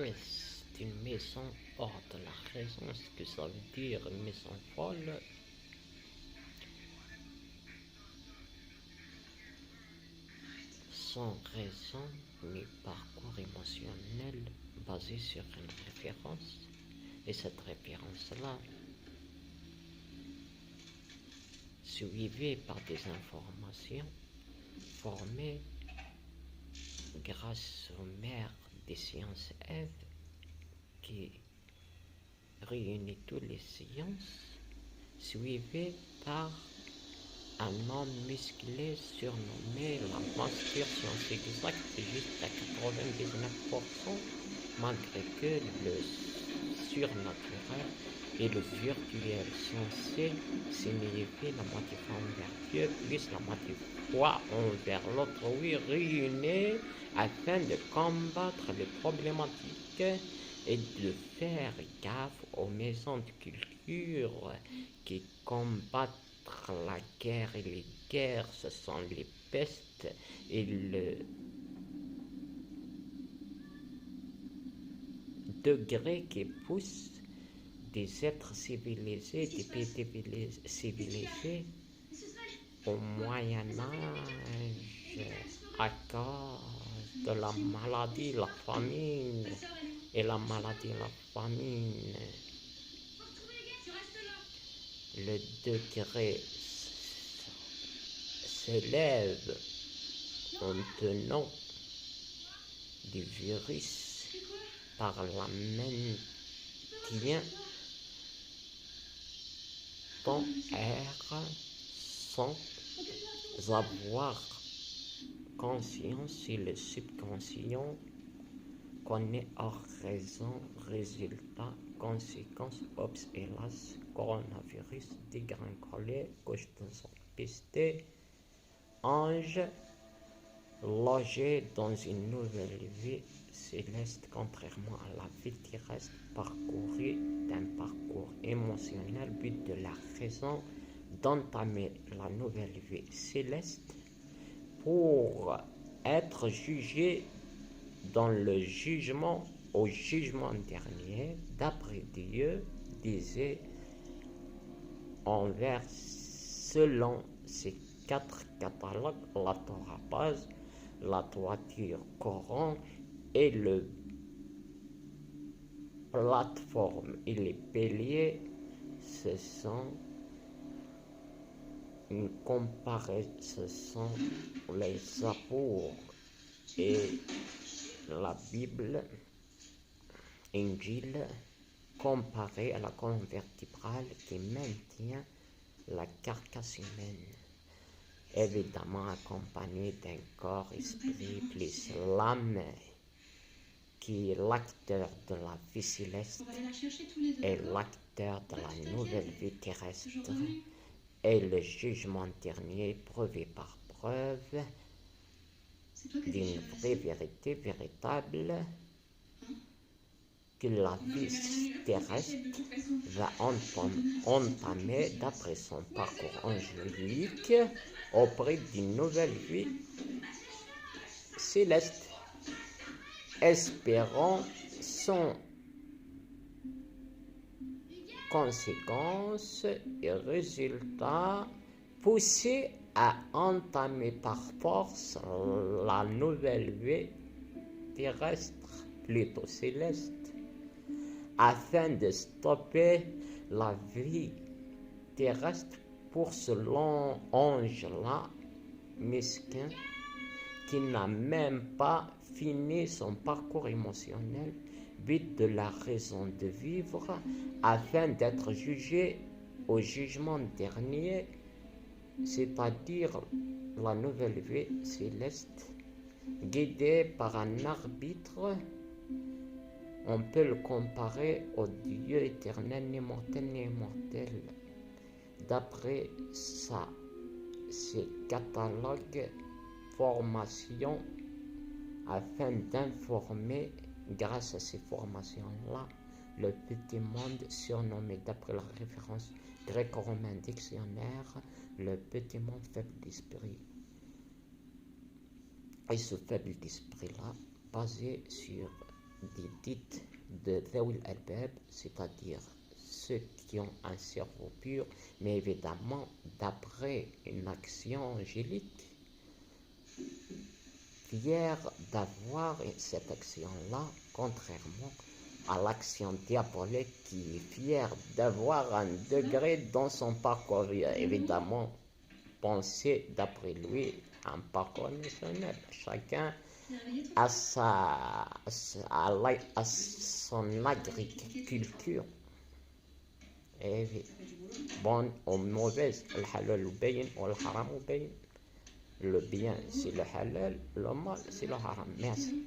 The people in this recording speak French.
C'est une maison hors de la raison. Ce que ça veut dire, une maison folle. Sans raison ni parcours émotionnel basé sur une référence. Et cette référence-là, suivie par des informations formées grâce aux mères des sciences Ève qui réunit toutes les sciences, suivi par un homme musclé surnommé la posture science exacte juste à 99%, malgré que le surnaturel et le virtuel censé signifier la moitié foi envers Dieu plus la moitié foi envers l'autrui réunis afin de combattre les problématiques et de faire gaffe aux maisons de culture qui combattent la guerre et les guerres. Ce sont les pestes et le degré qui pousse des êtres civilisés, des pays civilisés au Moyen-Âge à cause de la maladie, la famine et la maladie, la famine. Le degré s'élève en tenant du virus par la maintien dans l'air sans avoir conscience si le subconscient connaît hors raison, résultat, conséquence, ops, hélas, coronavirus, dégringolé, couche de pisté, ange, logé dans une nouvelle vie céleste, contrairement à la vie terrestre, parcourue d'un parcours émotionnel, but de la raison d'entamer la nouvelle vie céleste pour être jugé dans le jugement au jugement dernier, d'après Dieu, disait envers selon ces 4 catalogues, la Torah base, la toiture Coran et le plateforme et les piliers. Ce sont une comparaison, ce sont les apôtres et la Bible, Injil, comparé à la colonne vertébrale qui maintient la carcasse humaine, évidemment accompagnée d'un corps esprit plus l'âme qui est l'acteur de la vie céleste et l'acteur de la nouvelle vie terrestre et le jugement dernier prouvé par preuve d'une vraie vérité véritable que la vie terrestre va entamer d'après son parcours angélique auprès d'une nouvelle vie céleste, espérant son conséquences et résultats poussés à entamer par force la nouvelle vie terrestre, plutôt céleste, afin de stopper la vie terrestre pour ce long ange-là, mesquin, qui n'a même pas fini son parcours émotionnel, but de la raison de vivre, afin d'être jugé au jugement dernier, c'est-à-dire la nouvelle vie céleste, guidé par un arbitre. On peut le comparer au Dieu éternel, ni mortel ni immortel, d'après ses catalogues formation, afin d'informer grâce à ces formations-là le petit monde surnommé d'après la référence gréco-romain dictionnaire le petit monde faible d'esprit. Et ce faible d'esprit-là, basé sur dites de Dhawi al-Albab, c'est-à-dire ceux qui ont un cerveau pur, mais évidemment d'après une action angélique, fier d'avoir cette action-là, contrairement à l'action diabolique qui est fière d'avoir un degré dans son parcours. Évidemment, penser d'après lui un parcours national. Chacun a son agriculture. Et bonne ou mauvaise, le halal ou bayin ou le haram ou bayin. Le bien c'est le halal, le mal c'est le haram. Merci.